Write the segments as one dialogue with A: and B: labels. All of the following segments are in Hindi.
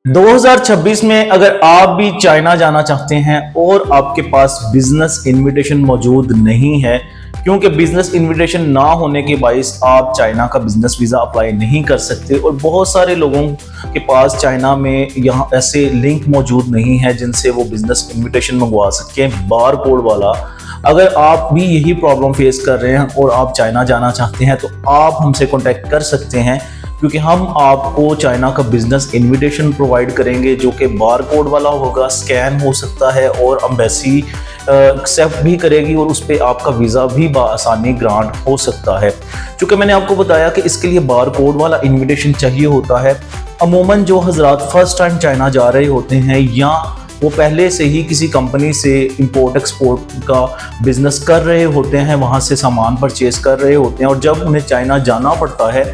A: 2026 में अगर आप भी चाइना जाना चाहते हैं और आपके पास बिजनेस इनविटेशन मौजूद नहीं है, क्योंकि बिजनेस इनविटेशन ना होने के बायस आप चाइना का बिजनेस वीज़ा अप्लाई नहीं कर सकते और बहुत सारे लोगों के पास चाइना में यहाँ ऐसे लिंक मौजूद नहीं है जिनसे वो बिजनेस इनविटेशन मंगवा सकते हैं बार कोड वाला। अगर आप भी यही प्रॉब्लम फेस कर रहे हैं और आप चाइना जाना चाहते हैं तो आप हमसे कॉन्टेक्ट कर सकते हैं, क्योंकि हम आपको चाइना का बिजनेस इनविटेशन प्रोवाइड करेंगे जो कि बार कोड वाला होगा, स्कैन हो सकता है और एम्बेसी एक्सेप्ट भी करेगी और उस पर आपका वीज़ा भी आसानी ग्रांट हो सकता है। क्योंकि मैंने आपको बताया कि इसके लिए बार कोड वाला इनविटेशन चाहिए होता है। अमूमन जो हजरात फर्स्ट टाइम चाइना जा रहे होते हैं या वो पहले से ही किसी कंपनी से इंपोर्ट एक्सपोर्ट का बिजनेस कर रहे होते हैं, वहाँ से सामान परचेज कर रहे होते हैं और जब उन्हें चाइना जाना पड़ता है,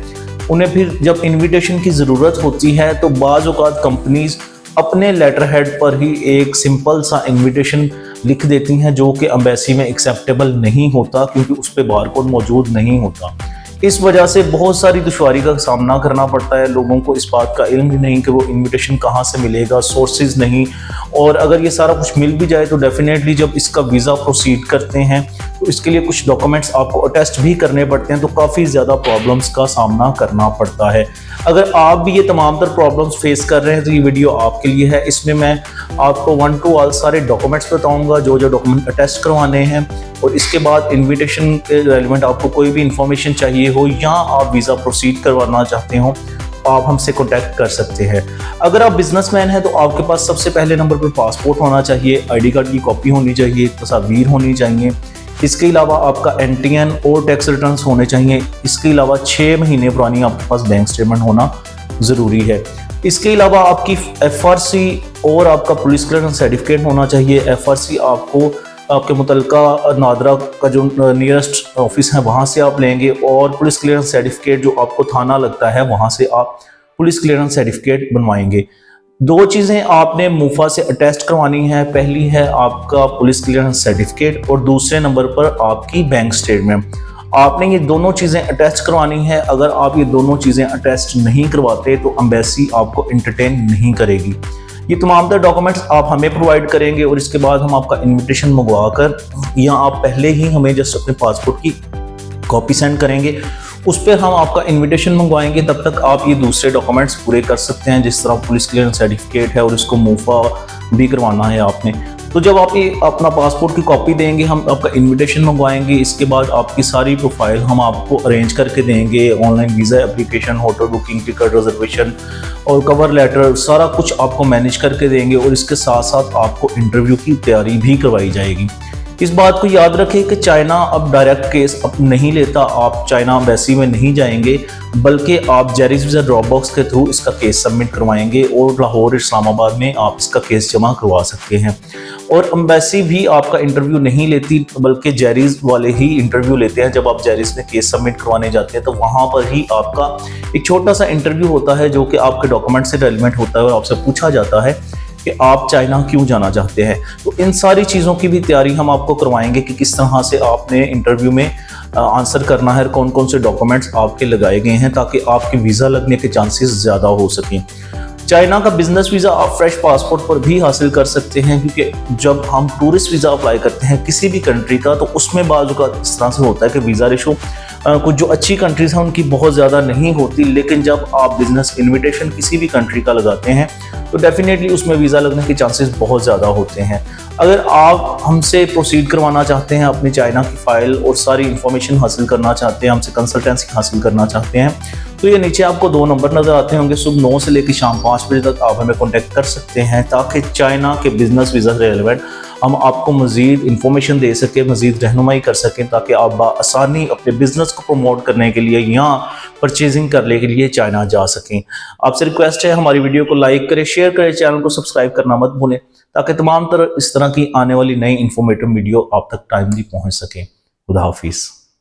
A: उन्हें फिर जब इनविटेशन की ज़रूरत होती है तो बाज़ औक़ात कंपनीज अपने लेटर हेड पर ही एक सिंपल सा इनविटेशन लिख देती हैं जो कि एम्बेसी में एक्सेप्टेबल नहीं होता, क्योंकि उस पर बारकोड मौजूद नहीं होता। इस वजह से बहुत सारी दुश्वारी का सामना करना पड़ता है। लोगों को इस बात का इल्म भी नहीं कि वो इनविटेशन कहाँ से मिलेगा, सोर्सेज नहीं, और अगर ये सारा कुछ मिल भी जाए तो डेफिनेटली जब इसका वीज़ा प्रोसीड करते हैं तो इसके लिए कुछ डॉक्यूमेंट्स आपको अटेस्ट भी करने पड़ते हैं, तो काफ़ी ज़्यादा प्रॉब्लम्स का सामना करना पड़ता है। अगर आप भी ये तमाम तर प्रॉब्लम्स फेस कर रहे हैं तो ये वीडियो आपके लिए है। इसमें मैं आपको 1 to ऑल सारे डॉक्यूमेंट्स बताऊंगा जो जो डॉक्यूमेंट अटेस्ट करवाने हैं, और इसके बाद इनविटेशन के रेलिवेंट आपको कोई भी इंफॉर्मेशन चाहिए हो या आप वीज़ा प्रोसीड करवाना चाहते हो, आप हमसे कॉन्टैक्ट कर सकते हैं। अगर आप बिजनेसमैन हैं तो आपके पास सबसे पहले नंबर पर पासपोर्ट होना चाहिए, आईडी कार्ड की कॉपी होनी चाहिए, तस्वीर होनी चाहिए। इसके अलावा आपका एनटीएन और टैक्स रिटर्न्स होने चाहिए। इसके अलावा 6 महीने पुरानी आपके पास बैंक स्टेटमेंट होना ज़रूरी है। इसके अलावा आपकी एफआरसी और आपका पुलिस क्लियरेंस सर्टिफिकेट होना चाहिए। एफआरसी आपको आपके मुतलका नादरा का जो नियरेस्ट ऑफिस है वहाँ से आप लेंगे, और पुलिस क्लियरेंस सर्टिफिकेट जो आपको थाना लगता है वहाँ से आप पुलिस क्लियरेंस सर्टिफिकेट बनवाएंगे। 2 चीज़ें आपने मुफा से अटेस्ट करवानी है। पहली है आपका पुलिस क्लियरेंस सर्टिफिकेट और दूसरे नंबर पर आपकी बैंक स्टेटमेंट। आपने ये दोनों चीज़ें अटेस्ट करवानी है। अगर आप ये दोनों चीज़ें अटेस्ट नहीं करवाते तो एम्बेसी आपको एंटरटेन नहीं करेगी। ये तमाम तर डॉक्यूमेंट्स आप हमें प्रोवाइड करेंगे और इसके बाद हम आपका इनविटेशन मंगवा कर, या आप पहले ही हमें जस्ट अपने पासपोर्ट की कॉपी सेंड करेंगे, उस पर हम आपका इनविटेशन मंगवाएंगे। तब तक आप ये दूसरे डॉक्यूमेंट्स पूरे कर सकते हैं, जिस तरह पुलिस क्लियरेंस सर्टिफिकेट है और इसको मुफा भी करवाना है आपने। तो जब आप ये अपना पासपोर्ट की कॉपी देंगे, हम आपका इनविटेशन मंगवाएंगे। इसके बाद आपकी सारी प्रोफाइल हम आपको अरेंज करके देंगे। Online visa application, hotel booking, ticket reservation और कवर लेटर, सारा कुछ आपको मैनेज करके देंगे, और इसके साथ साथ आपको इंटरव्यू की तैयारी भी करवाई जाएगी। इस बात को याद रखें कि चाइना अब डायरेक्ट केस अब नहीं लेता। आप चाइना एम्बेसी में नहीं जाएंगे, बल्कि आप जेरिस वीज़ा ड्रॉप बॉक्स के थ्रू इसका केस सबमिट करवाएंगे और लाहौर इस्लामाबाद में आप इसका केस जमा करवा सकते हैं। और एम्बेसी भी आपका इंटरव्यू नहीं लेती, बल्कि जेरिस वाले ही इंटरव्यू लेते हैं। जब आप जेरिस में केस सबमिट करवाने जाते हैं तो वहाँ पर ही आपका एक छोटा सा इंटरव्यू होता है जो कि आपके डॉक्यूमेंट से रेलिवेंट होता है और आपसे पूछा जाता है कि आप चाइना क्यों जाना चाहते हैं। तो इन सारी चीज़ों की भी तैयारी हम आपको करवाएंगे कि किस तरह से आपने इंटरव्यू में आंसर करना है, कौन कौन से डॉक्यूमेंट्स आपके लगाए गए हैं, ताकि आपके वीज़ा लगने के चांसेस ज़्यादा हो सकें। चाइना का बिजनेस वीज़ा आप फ्रेश पासपोर्ट पर भी हासिल कर सकते हैं, क्योंकि जब हम टूरिस्ट वीज़ा अप्लाई करते हैं किसी भी कंट्री का, तो उसमें बाज़ औक़ात इस तरह से होता है कि वीज़ा रेशो कुछ जो अच्छी कंट्रीज़ हैं उनकी बहुत ज़्यादा नहीं होती, लेकिन जब आप बिजनेस इनविटेशन किसी भी कंट्री का लगाते हैं तो डेफिनेटली उसमें वीज़ा लगने के चांसेस बहुत ज़्यादा होते हैं। अगर आप हमसे प्रोसीड करवाना चाहते हैं अपनी चाइना की फ़ाइल और सारी इन्फॉर्मेशन हासिल करना चाहते हैं, हमसे कंसल्टेंसी हासिल करना चाहते हैं, तो ये नीचे आपको 2 नंबर नज़र आते होंगे। सुबह 9 से लेकर शाम 5 बजे तक आप हमें कॉन्टैक्ट कर सकते हैं, ताकि चाइना के बिजनेस वीज़ा से रिलेवेंट हम आपको मज़ीद इंफॉर्मेशन दे सकें, मज़ीद रहनुमाई कर सकें, ताकि आप बाआसानी अपने बिजनेस को प्रमोट करने के लिए या परचेजिंग करने के लिए चाइना जा सकें। आपसे रिक्वेस्ट है हमारी वीडियो को लाइक करें, शेयर करें, चैनल को सब्सक्राइब करना मत भूलें, ताकि तमाम तरह इस तरह की आने वाली नई इंफॉर्मेटिव वीडियो आप तक टाइमली पहुँच सकें। खुदा हाफिज़।